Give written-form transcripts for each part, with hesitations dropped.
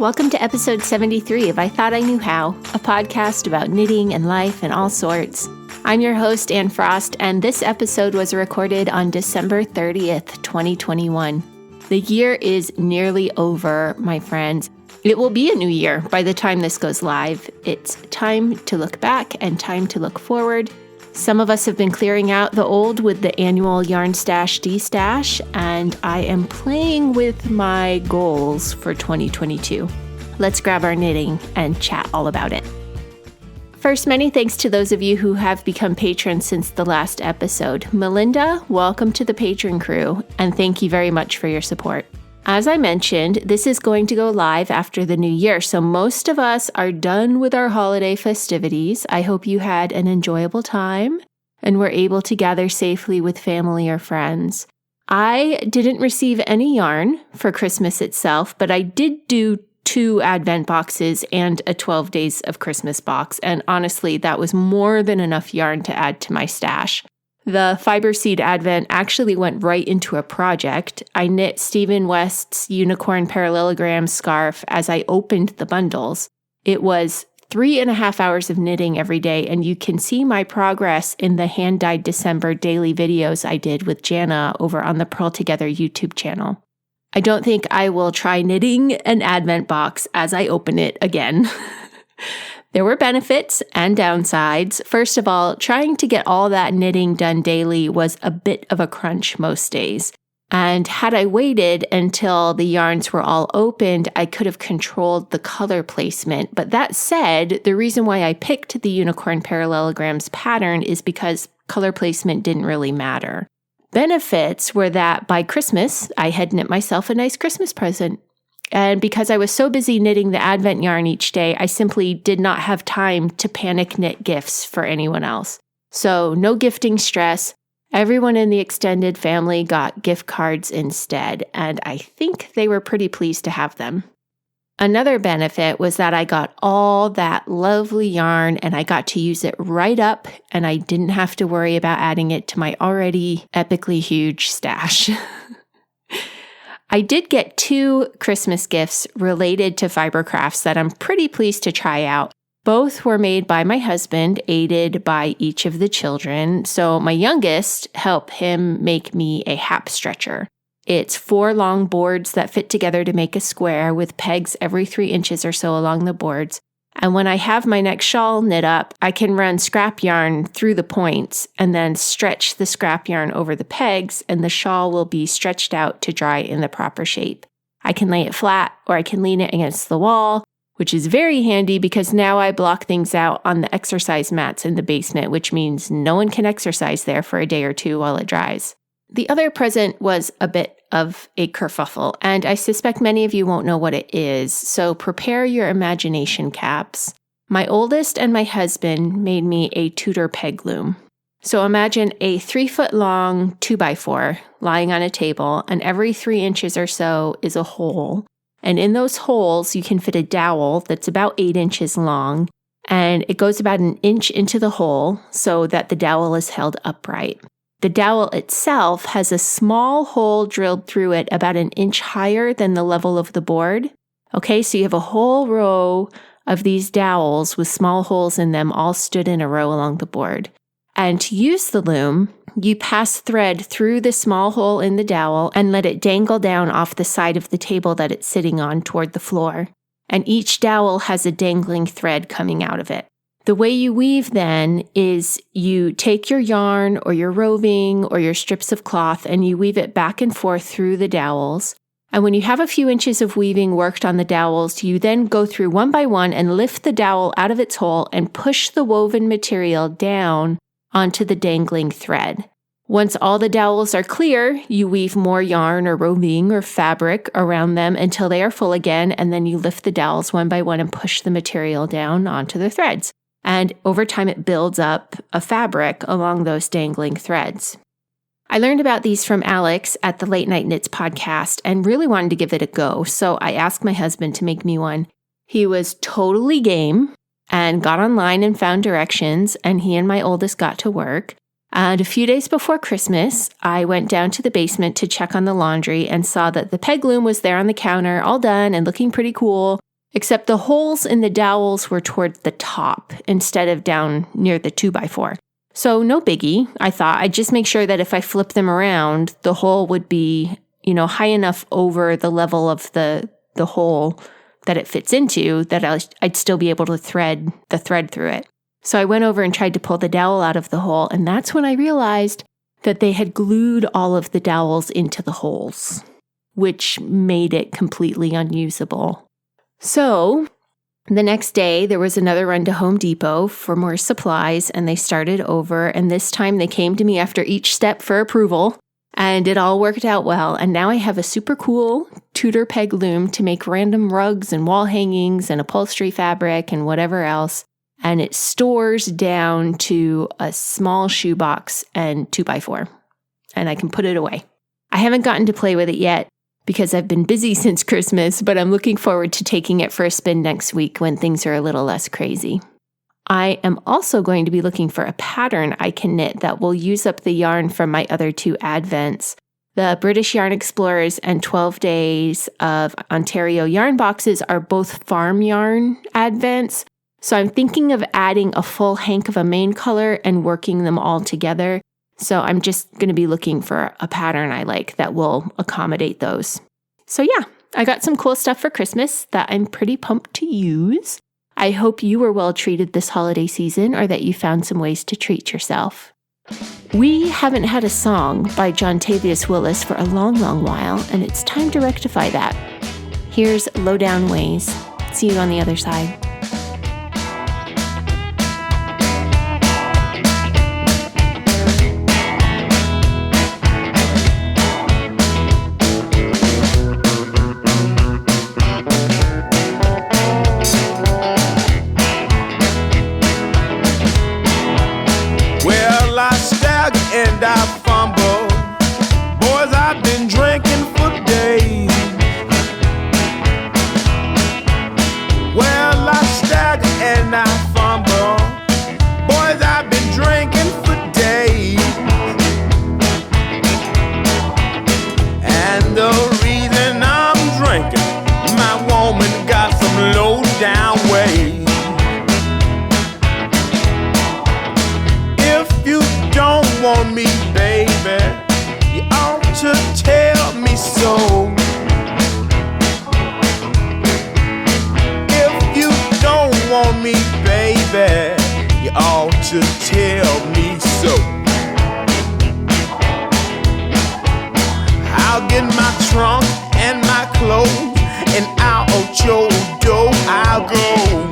Welcome to episode 73 of I Thought I Knew How, a podcast about knitting and life and all sorts. I'm your host, Anne Frost, and this episode was recorded on December 30th, 2021. The year is nearly over, my friends. It will be a new year by the time this goes live. It's time to look back and time to look forward. Some of us have been clearing out the old with the annual yarn stash de-stash, and I am playing with my goals for 2022. Let's grab our knitting and chat all about it. First, many thanks to those of you who have become patrons since the last episode. Melinda, welcome to the patron crew, and thank you very much for your support. As I mentioned, this is going to go live after the new year, so most of us are done with our holiday festivities. I hope you had an enjoyable time and were able to gather safely with family or friends. I didn't receive any yarn for Christmas itself, but I did do 2 Advent boxes and a 12 Days of Christmas box, and honestly, that was more than enough yarn to add to my stash. The Fiber Seed Advent actually went right into a project. I knit Stephen West's Unicorn Parallelograms scarf as I opened the bundles. It was 3.5 hours of knitting every day, and you can see my progress in the hand-dyed December daily videos I did with Jana over on the Purl Together YouTube channel. I don't think I will try knitting an Advent box as I open it again. There were benefits and downsides. First of all, trying to get all that knitting done daily was a bit of a crunch most days. And had I waited until the yarns were all opened, I could have controlled the color placement. But that said, the reason why I picked the Unicorn Parallelograms pattern is because color placement didn't really matter. Benefits were that by Christmas, I had knit myself a nice Christmas present. And because I was so busy knitting the Advent yarn each day, I simply did not have time to panic knit gifts for anyone else. So no gifting stress. Everyone in the extended family got gift cards instead, and I think they were pretty pleased to have them. Another benefit was that I got all that lovely yarn and I got to use it right up, and I didn't have to worry about adding it to my already epically huge stash. I did get 2 Christmas gifts related to fiber crafts that I'm pretty pleased to try out. Both were made by my husband, aided by each of the children. So my youngest helped him make me a hap stretcher. It's 4 long boards that fit together to make a square with pegs every 3 inches or so along the boards. And when I have my next shawl knit up, I can run scrap yarn through the points and then stretch the scrap yarn over the pegs, and the shawl will be stretched out to dry in the proper shape. I can lay it flat or I can lean it against the wall, which is very handy because now I block things out on the exercise mats in the basement, which means no one can exercise there for a day or 2 while it dries. The other present was a bit of a kerfuffle, and I suspect many of you won't know what it is, so prepare your imagination caps. My oldest and my husband made me a Tudor Peg Loom. So imagine a 3-foot-long 2x4 lying on a table, and every 3 inches or so is a hole. And in those holes, you can fit a dowel that's about 8 inches long, and it goes about 1 inch into the hole so that the dowel is held upright. The dowel itself has a small hole drilled through it about 1 inch higher than the level of the board. Okay, so you have a whole row of these dowels with small holes in them all stood in a row along the board. And to use the loom, you pass thread through the small hole in the dowel and let it dangle down off the side of the table that it's sitting on toward the floor. And each dowel has a dangling thread coming out of it. The way you weave then is you take your yarn or your roving or your strips of cloth and you weave it back and forth through the dowels. And when you have a few inches of weaving worked on the dowels, you then go through one by one and lift the dowel out of its hole and push the woven material down onto the dangling thread. Once all the dowels are clear, you weave more yarn or roving or fabric around them until they are full again, and then you lift the dowels one by one and push the material down onto the threads. And over time, it builds up a fabric along those dangling threads. I learned about these from Alex at the Late Night Knits podcast and really wanted to give it a go, so I asked my husband to make me one. He was totally game and got online and found directions, and he and my oldest got to work. And a few days before Christmas, I went down to the basement to check on the laundry and saw that the peg loom was there on the counter, all done and looking pretty cool. except the holes in the dowels were towards the top instead of down near the 2x4. So no biggie, I thought. I'd just make sure that if I flip them around, the hole would be, high enough over the level of the hole that it fits into that I'd still be able to thread the thread through it. So I went over and tried to pull the dowel out of the hole, and that's when I realized that they had glued all of the dowels into the holes, which made it completely unusable. So the next day, there was another run to Home Depot for more supplies, and they started over, and this time they came to me after each step for approval, and it all worked out well, and now I have a super cool Tudor Peg Loom to make random rugs and wall hangings and upholstery fabric and whatever else. And it stores down to a small shoebox and 2x4, and I can put it away. I haven't gotten to play with it yet because I've been busy since Christmas, but I'm looking forward to taking it for a spin next week when things are a little less crazy. I am also going to be looking for a pattern I can knit that will use up the yarn from my other two advents. The British Yarn Explorers and 12 Days of Ontario Yarn Boxes are both farm yarn advents. So I'm thinking of adding a full hank of a main color and working them all together. So I'm just going to be looking for a pattern I like that will accommodate those. So yeah, I got some cool stuff for Christmas that I'm pretty pumped to use. I hope you were well treated this holiday season or that you found some ways to treat yourself. We haven't had a song by Jontavious Willis for a long, long while, and it's time to rectify that. Here's Low Down Ways. See you on the other side. And I fumble. Boys, I've been drinking for days. Well, I stagger and I fumble. Boys, I've been drinking for days. And the reason I'm drinking, my woman got some low down ways. If you don't want me, baby, you ought to tell me so. If you don't want me, baby, you ought to tell me so. I'll get my trunk and my clothes, and out your door I'll go.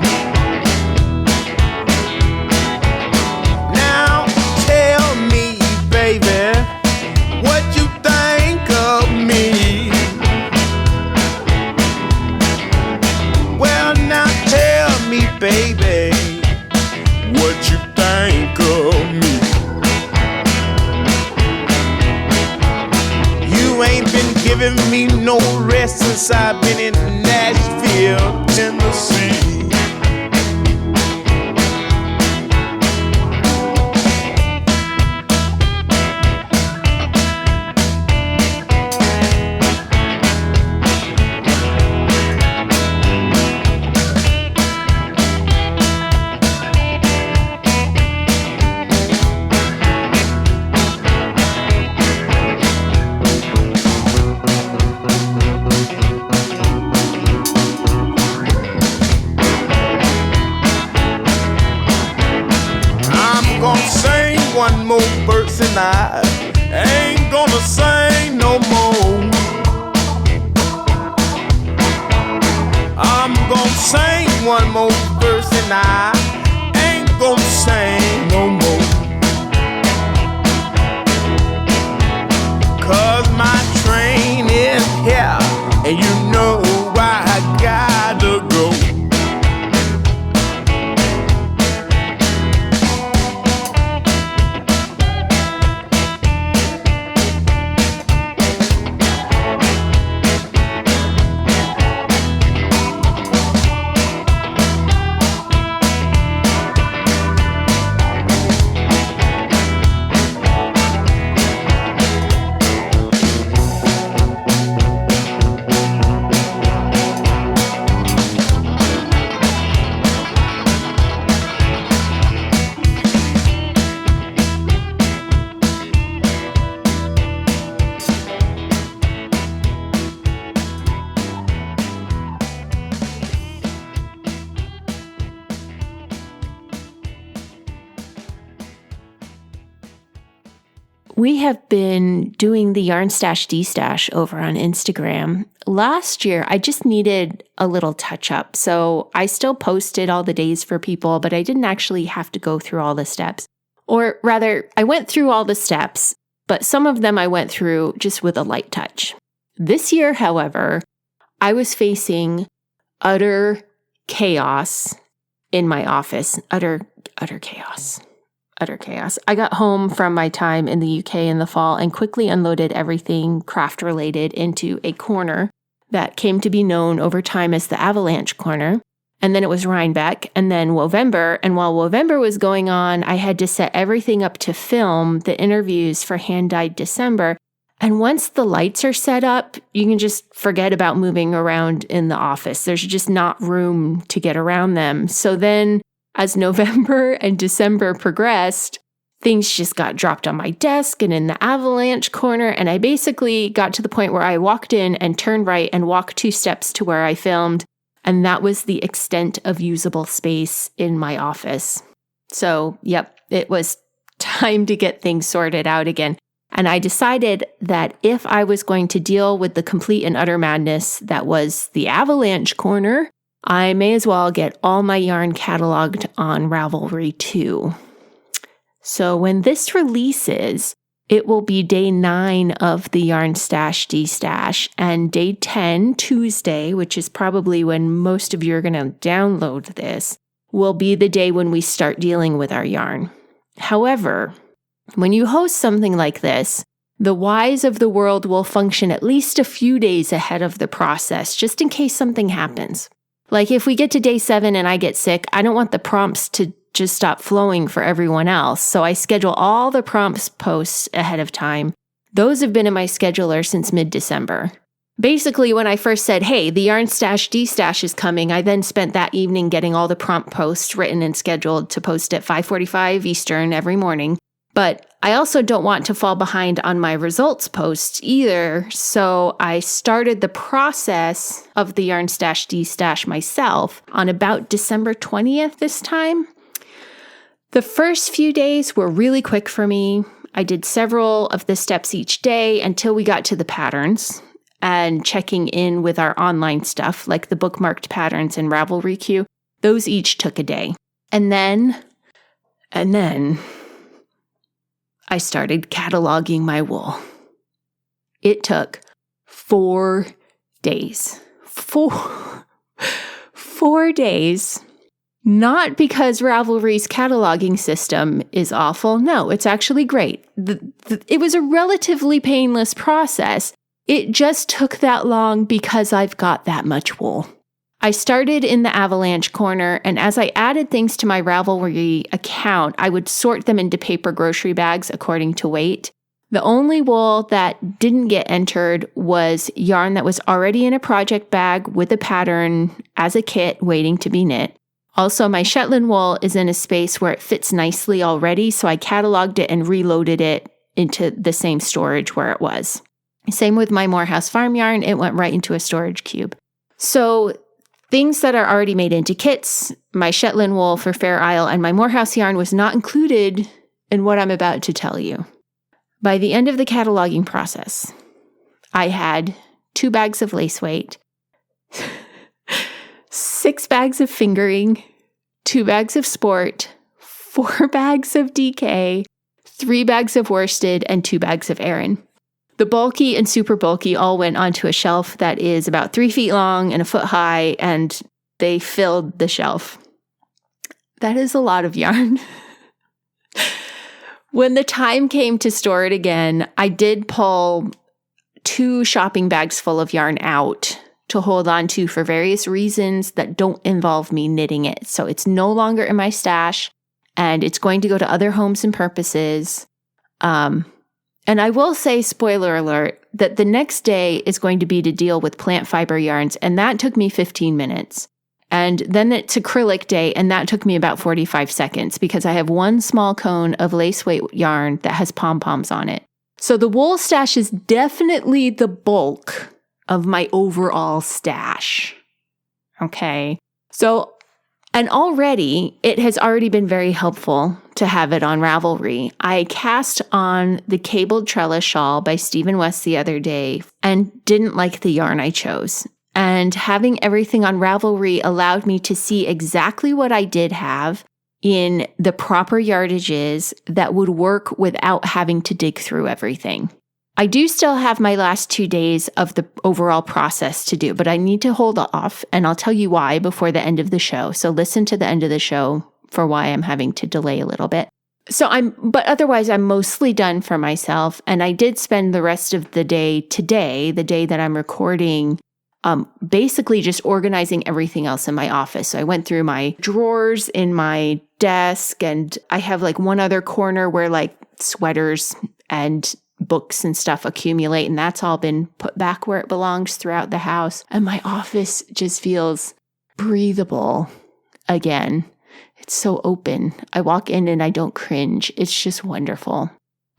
Baby, what you think of me? You ain't been giving me no rest since I've been in Nashville, Tennessee. One more verse and I ain't gonna sing no more. I'm gonna sing one more verse and I ain't gonna sing no more. 'Cause my train is here and you know I gotta go. we have been doing the Yarn Stash D-Stash over on Instagram. Last year, I just needed a little touch-up. So I still posted all the days for people, but I didn't actually have to go through all the steps. Or rather, I went through all the steps, but some of them I went through just with a light touch. This year, however, I was facing utter chaos in my office. Utter chaos. Utter chaos. I got home from my time in the UK in the fall and quickly unloaded everything craft related into a corner that came to be known over time as the Avalanche Corner. And then it was Rhinebeck and then Wovember. And while Wovember was going on, I had to set everything up to film the interviews for Hand Dyed December. And once the lights are set up, you can just forget about moving around in the office. There's just not room to get around them. So then as November and December progressed, things just got dropped on my desk and in the Avalanche Corner. And I basically got to the point where I walked in and turned right and walked 2 steps to where I filmed. And that was the extent of usable space in my office. So, yep, it was time to get things sorted out again. And I decided that if I was going to deal with the complete and utter madness that was the Avalanche Corner, I may as well get all my yarn cataloged on Ravelry too. So when this releases, it will be day 9 of the Yarn Stash D-Stash, and day 10, Tuesday, which is probably when most of you are going to download this, will be the day when we start dealing with our yarn. However, when you host something like this, the whys of the world will function at least a few days ahead of the process, just in case something happens. Like if we get to day 7 and I get sick, I don't want the prompts to just stop flowing for everyone else. So I schedule all the prompts posts ahead of time. Those have been in my scheduler since mid-December. Basically, when I first said, hey, the Yarn Stash D-Stash is coming, I then spent that evening getting all the prompt posts written and scheduled to post at 5:45 Eastern every morning. But I also don't want to fall behind on my results posts either, so I started the process of the Yarn Stash D-Stash myself on about December 20th this time. The first few days were really quick for me. I did several of the steps each day until we got to the patterns and checking in with our online stuff, like the bookmarked patterns in Ravelry Queue. Those each took a day. And then I started cataloging my wool. It took 4 days. 4 days. Not because Ravelry's cataloging system is awful. No, it's actually great. It was a relatively painless process. It just took that long because I've got that much wool. I started in the Avalanche Corner, and as I added things to my Ravelry account, I would sort them into paper grocery bags according to weight. The only wool that didn't get entered was yarn that was already in a project bag with a pattern as a kit waiting to be knit. Also, my Shetland wool is in a space where it fits nicely already, so I cataloged it and reloaded it into the same storage where it was. Same with my Morehouse farm yarn, it went right into a storage cube. So things that are already made into kits, my Shetland wool for Fair Isle and my Morehouse yarn was not included in what I'm about to tell you. By the end of the cataloging process, I had 2 bags of lace weight, 6 bags of fingering, 2 bags of sport, 4 bags of DK, 3 bags of worsted, and 2 bags of Aran. The bulky and super bulky all went onto a shelf that is about 3 feet long and a foot high, and they filled the shelf. That is a lot of yarn. When the time came to store it again, I did pull 2 shopping bags full of yarn out to hold on to for various reasons that don't involve me knitting it. So it's no longer in my stash, and it's going to go to other homes and purposes. And I will say, spoiler alert, that the next day is going to be to deal with plant fiber yarns, and that took me 15 minutes. And then it's acrylic day, and that took me about 45 seconds because I have 1 small cone of lace weight yarn that has pom-poms on it. So the wool stash is definitely the bulk of my overall stash. Okay. So, and already, it has already been very helpful to have it on Ravelry. I cast on the cabled trellis shawl by Stephen West the other day and didn't like the yarn I chose. And having everything on Ravelry allowed me to see exactly what I did have in the proper yardages that would work without having to dig through everything. I do still have my last 2 days of the overall process to do, but I need to hold off, and I'll tell you why before the end of the show. So listen to the end of the show for why I'm having to delay a little bit. But otherwise I'm mostly done for myself. And I did spend the rest of the day today, the day that I'm recording, basically just organizing everything else in my office. So I went through my drawers in my desk, and I have like one other corner where like sweaters and books and stuff accumulate, and that's all been put back where it belongs throughout the house. And my office just feels breathable again. It's so open. I walk in and I don't cringe. It's just wonderful.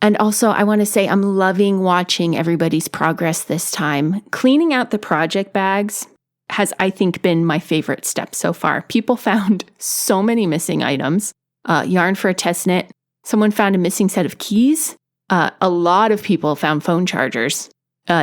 And also, I want to say I'm loving watching everybody's progress this time. Cleaning out the project bags has, I think, been my favorite step so far. People found so many missing items. Yarn for a test knit. Someone found a missing set of keys. A lot of people found phone chargers.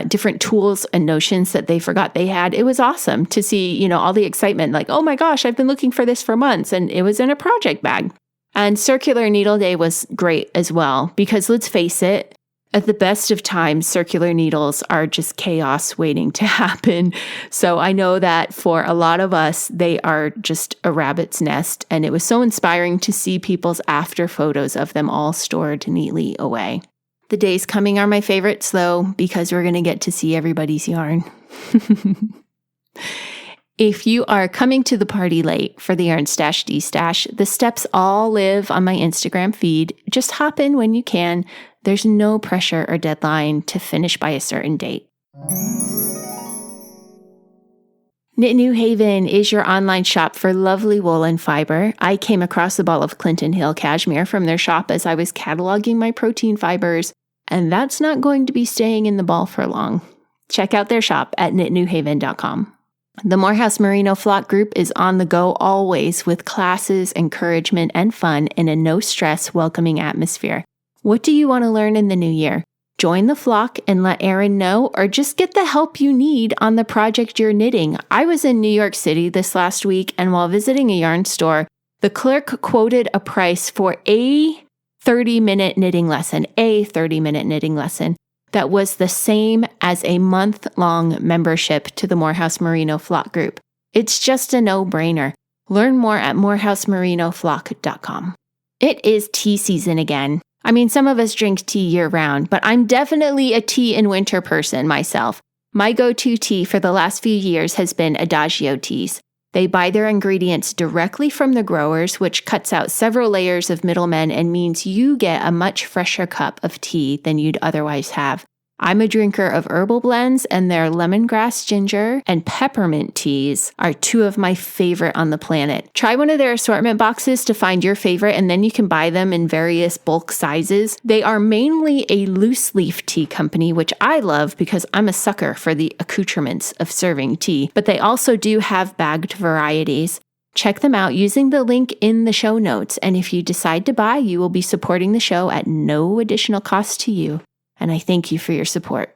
Different tools and notions that they forgot they had. It was awesome to see, all the excitement, like, oh my gosh, I've been looking for this for months, and it was in a project bag. And Circular Needle Day was great as well, because let's face it, at the best of times, circular needles are just chaos waiting to happen. So I know that for a lot of us, they are just a rabbit's nest. And it was so inspiring to see people's after photos of them all stored neatly away. The days coming are my favorites, though, because we're going to get to see everybody's yarn. If you are coming to the party late for the Yarn Stash D-Stash, the steps all live on my Instagram feed. Just hop in when you can. There's no pressure or deadline to finish by a certain date. Knit New Haven is your online shop for lovely wool and fiber. I came across a ball of Clinton Hill cashmere from their shop as I was cataloging my protein fibers, and that's not going to be staying in the ball for long. Check out their shop at knitnewhaven.com. The Morehouse Merino Flock Group is on the go always with classes, encouragement, and fun in a no-stress, welcoming atmosphere. What do you want to learn in the new year? Join the flock and let Erin know, or just get the help you need on the project you're knitting. I was in New York City this last week, and while visiting a yarn store, the clerk quoted a price for a 30-minute knitting lesson, that was the same as a month-long membership to the Morehouse Merino Flock Group. It's just a no-brainer. Learn more at morehousemerinoflock.com. It is tea season again. I mean, some of us drink tea year-round, but I'm definitely a tea in winter person myself. My go-to tea for the last few years has been Adagio Teas. They buy their ingredients directly from the growers, which cuts out several layers of middlemen and means you get a much fresher cup of tea than you'd otherwise have. I'm a drinker of herbal blends, and their lemongrass ginger and peppermint teas are two of my favorite on the planet. Try one of their assortment boxes to find your favorite, and then you can buy them in various bulk sizes. They are mainly a loose leaf tea company, which I love because I'm a sucker for the accoutrements of serving tea, but they also do have bagged varieties. Check them out using the link in the show notes, and if you decide to buy, you will be supporting the show at no additional cost to you. And I thank you for your support.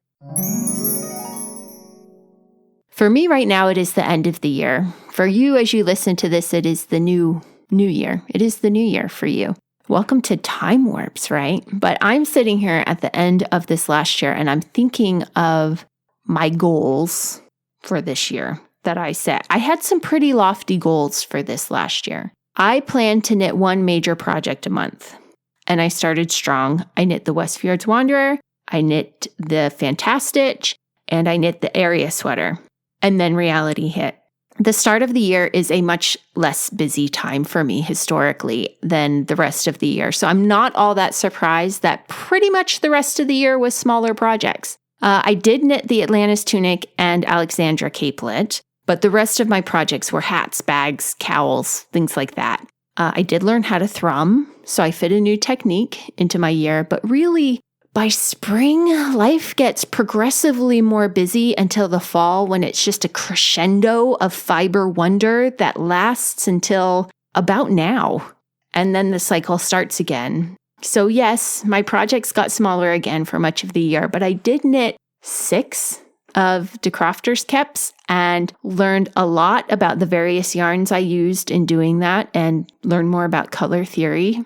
For me right now, it is the end of the year. For you, as you listen to this, it is the new year. It is the new year for you. Welcome to Time Warps, right? But I'm sitting here at the end of this last year, and I'm thinking of my goals for this year that I set. I had some pretty lofty goals for this last year. I planned to knit one major project a month, and I started strong. I knit the Westfjords Wanderer, I knit the Fantastitch, and I knit the Area Sweater. And then reality hit. The start of the year is a much less busy time for me historically than the rest of the year. So I'm not all that surprised that pretty much the rest of the year was smaller projects. I did knit the Atlantis Tunic and Alexandra Capelet, but the rest of my projects were hats, bags, cowls, things like that. I did learn how to thrum, so I fit a new technique into my year, but really, by spring, life gets progressively more busy until the fall, when it's just a crescendo of fiber wonder that lasts until about now. and then the cycle starts again. So yes, my projects got smaller again for much of the year, but I did knit 6 of De Crafter's Keps and learned a lot about the various yarns I used in doing that and learned more about color theory.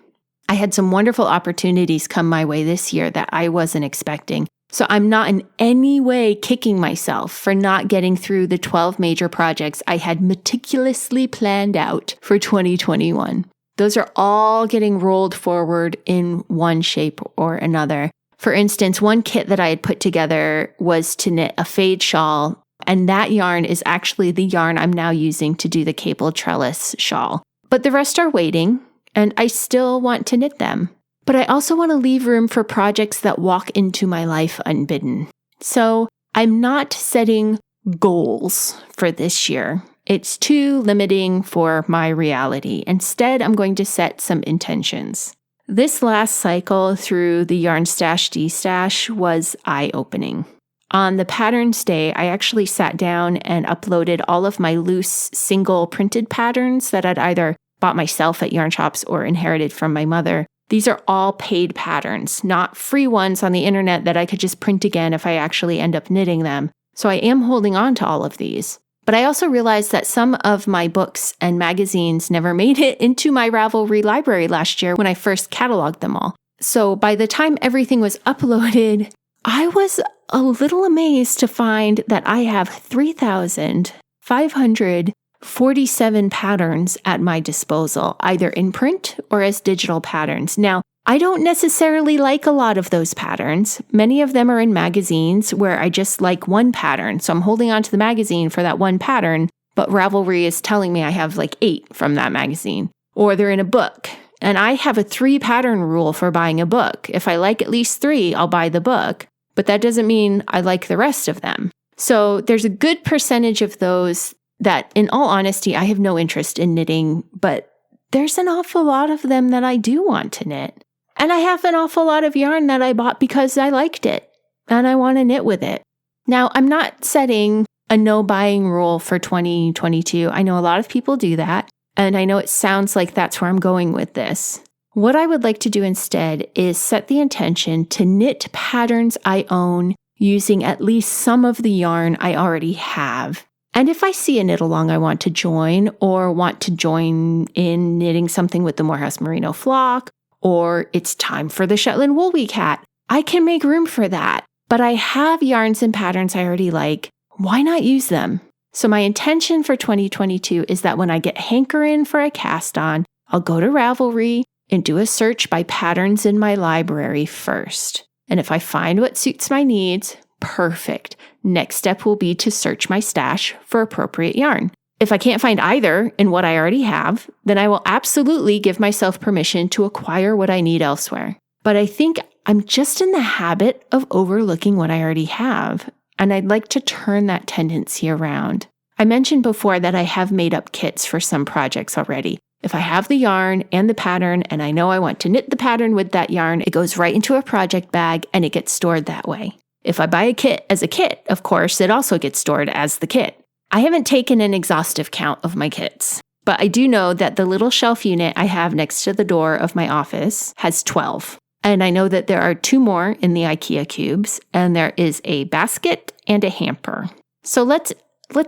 I had some wonderful opportunities come my way this year that I wasn't expecting. So I'm not in any way kicking myself for not getting through the 12 major projects I had meticulously planned out for 2021. Those are all getting rolled forward in one shape or another. For instance, one kit that I had put together was to knit a fade shawl, and that yarn is actually the yarn I'm now using to do the cable trellis shawl. But the rest are waiting, and I still want to knit them. But I also want to leave room for projects that walk into my life unbidden. So I'm not setting goals for this year. It's too limiting for my reality. Instead, I'm going to set some intentions. This last cycle through the Yarn Stash D-Stash was eye-opening. On the Patterns Day, I actually sat down and uploaded all of my loose single printed patterns that I'd either bought myself at yarn shops or inherited from my mother. These are all paid patterns, not free ones on the internet that I could just print again if I actually end up knitting them. So I am holding on to all of these. But I also realized that some of my books and magazines never made it into my Ravelry library last year when I first cataloged them all. So by the time everything was uploaded, I was a little amazed to find that I have 3,547 patterns at my disposal, either in print or as digital patterns. Now, I don't necessarily like a lot of those patterns. Many of them are in magazines where I just like one pattern. So I'm holding on to the magazine for that one pattern, but Ravelry is telling me I have like 8 from that magazine. Or they're in a book. And I have a 3 pattern rule for buying a book. If I like at least 3, I'll buy the book. But that doesn't mean I like the rest of them. So there's a good percentage of those that, in all honesty, I have no interest in knitting, but there's an awful lot of them that I do want to knit. And I have an awful lot of yarn that I bought because I liked it and I want to knit with it. Now, I'm not setting a no buying rule for 2022. I know a lot of people do that, and I know it sounds like that's where I'm going with this. What I would like to do instead is set the intention to knit patterns I own using at least some of the yarn I already have. And if I see a knit along I want to join, or want to join in knitting something with the Morehouse Merino Flock, or it's time for the Shetland Wool Week hat, I can make room for that. But I have yarns and patterns I already like. Why not use them? So my intention for 2022 is that when I get hankering for a cast on, I'll go to Ravelry and do a search by patterns in my library first. And if I find what suits my needs, perfect. Next step will be to search my stash for appropriate yarn. If I can't find either in what I already have, then I will absolutely give myself permission to acquire what I need elsewhere. But I think I'm just in the habit of overlooking what I already have, and I'd like to turn that tendency around. I mentioned before that I have made up kits for some projects already. If I have the yarn and the pattern, and I know I want to knit the pattern with that yarn, it goes right into a project bag and it gets stored that way. If I buy a kit as a kit, of course, it also gets stored as the kit. I haven't taken an exhaustive count of my kits, but I do know that the little shelf unit I have next to the door of my office has 12. And I know that there are 2 more in the IKEA cubes, and there is a basket and a hamper. So let's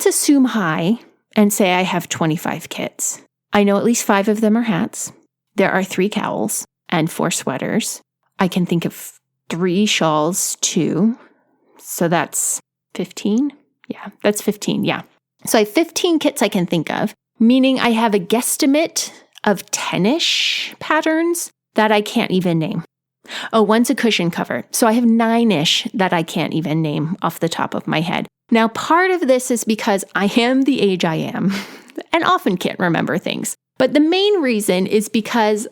assume high and say I have 25 kits. I know at least 5 of them are hats. There are 3 cowls and 4 sweaters. I can think of 3 shawls too. So that's 15. Yeah, that's 15. Yeah. So I have 15 kits I can think of, meaning I have a guesstimate of 10-ish patterns that I can't even name. Oh, one's a cushion cover. So I have 9-ish that I can't even name off the top of my head. Now, part of this is because I am the age I am and often can't remember things. But the main reason is because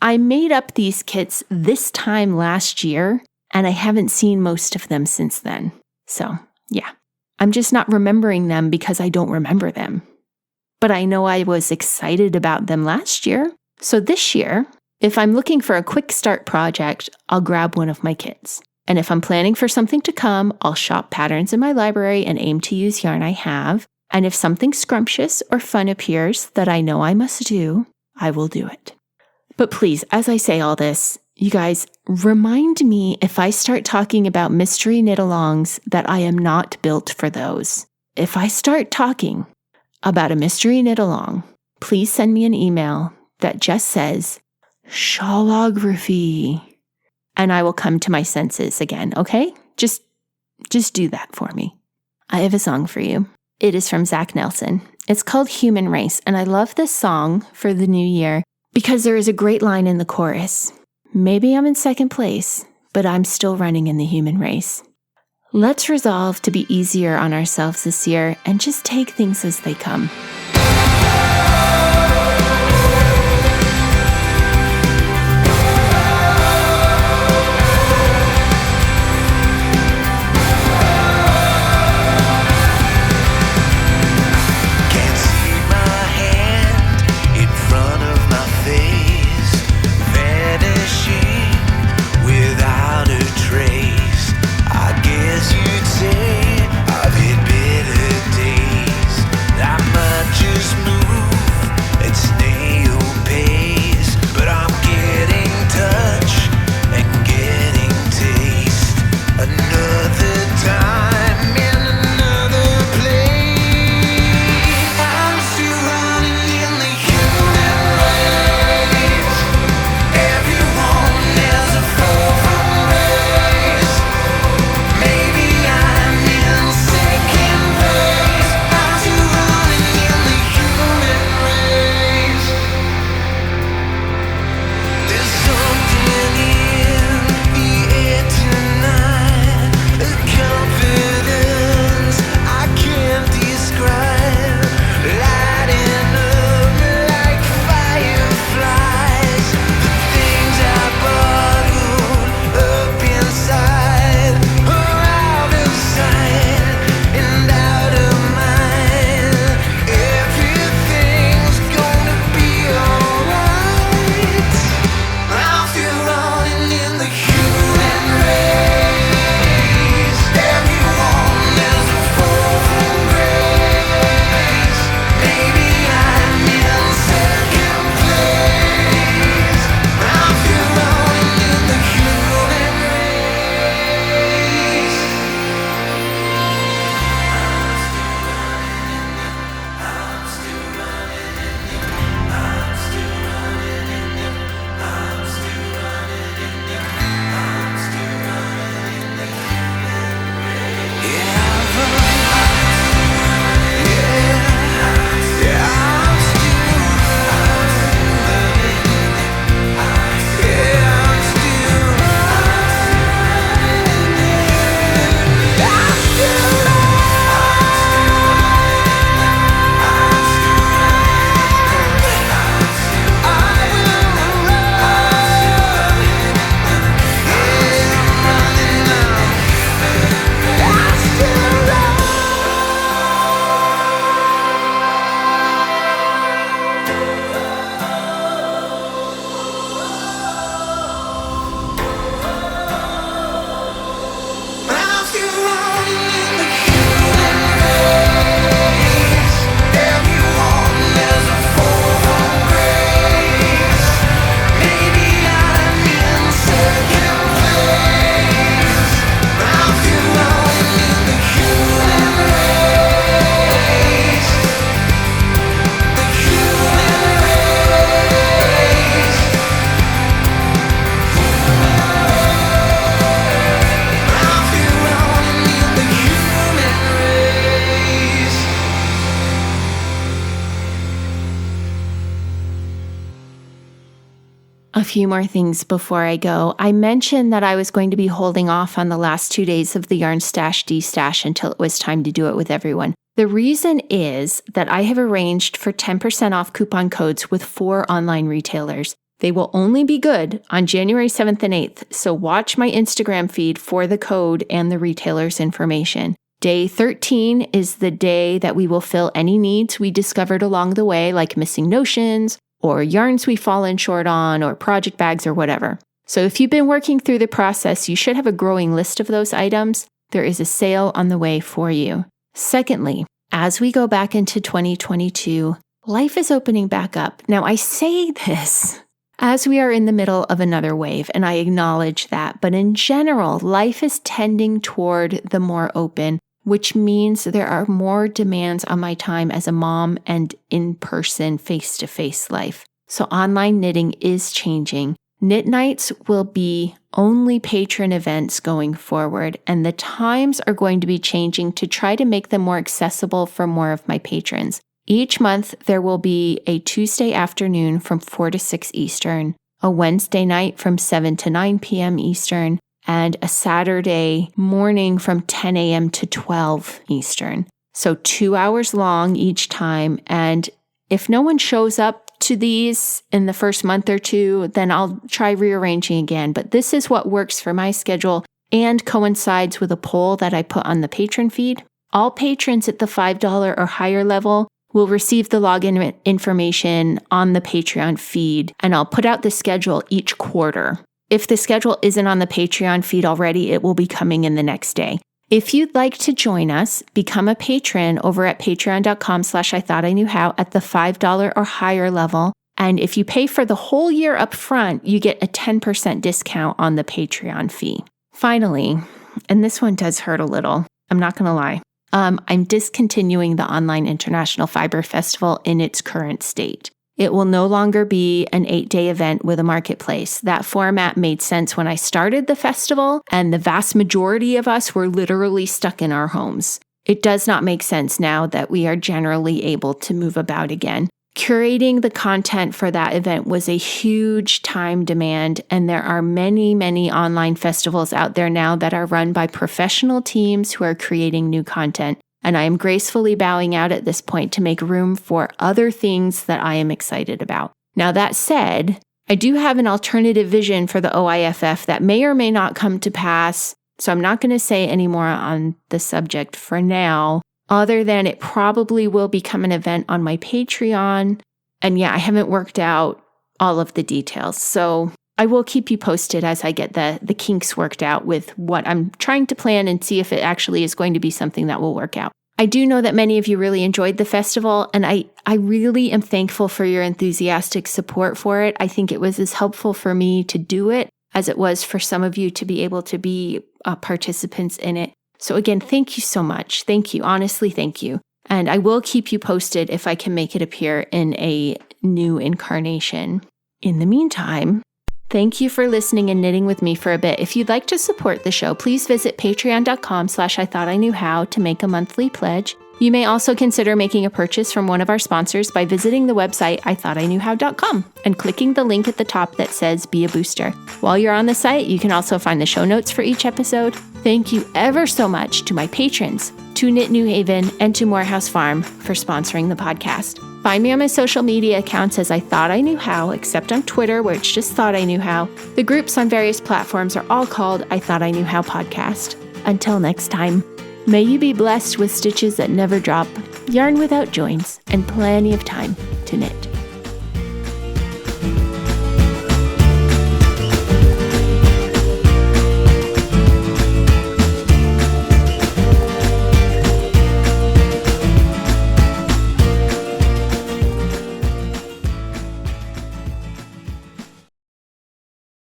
I made up these kits this time last year, and I haven't seen most of them since then. So, yeah. I'm just not remembering them because I don't remember them. But I know I was excited about them last year. So this year, if I'm looking for a quick start project, I'll grab one of my kits. And if I'm planning for something to come, I'll shop patterns in my library and aim to use yarn I have. And if something scrumptious or fun appears that I know I must do, I will do it. But please, as I say all this, you guys, remind me if I start talking about mystery knit-alongs that I am not built for those. If I start talking about a mystery knit-along, please send me an email that just says, Shawlography, and I will come to my senses again, okay? Just do that for me. I have a song for you. It is from Zac Nelson. It's called Human Race, and I love this song for the new year because there is a great line in the chorus. Maybe I'm in second place, but I'm still running in the human race. Let's resolve to be easier on ourselves this year and just take things as they come. A few more things before I go. I mentioned that I was going to be holding off on the last 2 days of the Yarn Stash D-Stash until it was time to do it with everyone. The reason is that I have arranged for 10% off coupon codes with 4 online retailers. They will only be good on January 7th and 8th, so watch my Instagram feed for the code and the retailer's information. Day 13 is the day that we will fill any needs we discovered along the way, like missing notions, or yarns we've fallen short on, or project bags, or whatever. So if you've been working through the process, you should have a growing list of those items. There is a sale on the way for you. Secondly, as we go back into 2022, life is opening back up. Now, I say this as we are in the middle of another wave, and I acknowledge that, but in general, life is tending toward the more open, which means there are more demands on my time as a mom and in-person, face-to-face life. So online knitting is changing. Knit nights will be only patron events going forward, and the times are going to be changing to try to make them more accessible for more of my patrons. Each month, there will be a Tuesday afternoon from 4 to 6 Eastern, a Wednesday night from 7 to 9 p.m. Eastern, and a Saturday morning from 10 a.m. to 12 Eastern. So 2 hours long each time. And if no one shows up to these in the first month or two, then I'll try rearranging again. But this is what works for my schedule and coincides with a poll that I put on the patron feed. All patrons at the $5 or higher level will receive the login information on the Patreon feed, and I'll put out the schedule each quarter. If the schedule isn't on the Patreon feed already, it will be coming in the next day. If you'd like to join us, become a patron over at patreon.com/IthoughtIknewHow at the $5 or higher level. And if you pay for the whole year up front, you get a 10% discount on the Patreon fee. Finally, and this one does hurt a little, I'm not going to lie, I'm discontinuing the Online International Fiber Festival in its current state. It will no longer be an 8-day event with a marketplace. That format made sense when I started the festival, and the vast majority of us were literally stuck in our homes. It does not make sense now that we are generally able to move about again. Curating the content for that event was a huge time demand, and there are many, many online festivals out there now that are run by professional teams who are creating new content. And I am gracefully bowing out at this point to make room for other things that I am excited about. Now, that said, I do have an alternative vision for the OIFF that may or may not come to pass, so I'm not going to say any more on the subject for now, other than it probably will become an event on my Patreon. And yeah, I haven't worked out all of the details, so I will keep you posted as I get the kinks worked out with what I'm trying to plan and see if it actually is going to be something that will work out. I do know that many of you really enjoyed the festival, and I really am thankful for your enthusiastic support for it. I think it was as helpful for me to do it as it was for some of you to be able to be participants in it. So again, thank you so much. Thank you. Honestly, thank you. And I will keep you posted if I can make it appear in a new incarnation. In the meantime, thank you for listening and knitting with me for a bit. If you'd like to support the show, please visit patreon.com/IthoughtIknewHow to make a monthly pledge. You may also consider making a purchase from one of our sponsors by visiting the website IthoughtIknewHow.com and clicking the link at the top that says Be a Booster. While you're on the site, you can also find the show notes for each episode. Thank you ever so much to my patrons, to Knit New Haven, and to Morehouse Farm for sponsoring the podcast. Find me on my social media accounts as I Thought I Knew How, except on Twitter, where it's just Thought I Knew How. The groups on various platforms are all called I Thought I Knew How Podcast. Until next time, may you be blessed with stitches that never drop, yarn without joins, and plenty of time to knit.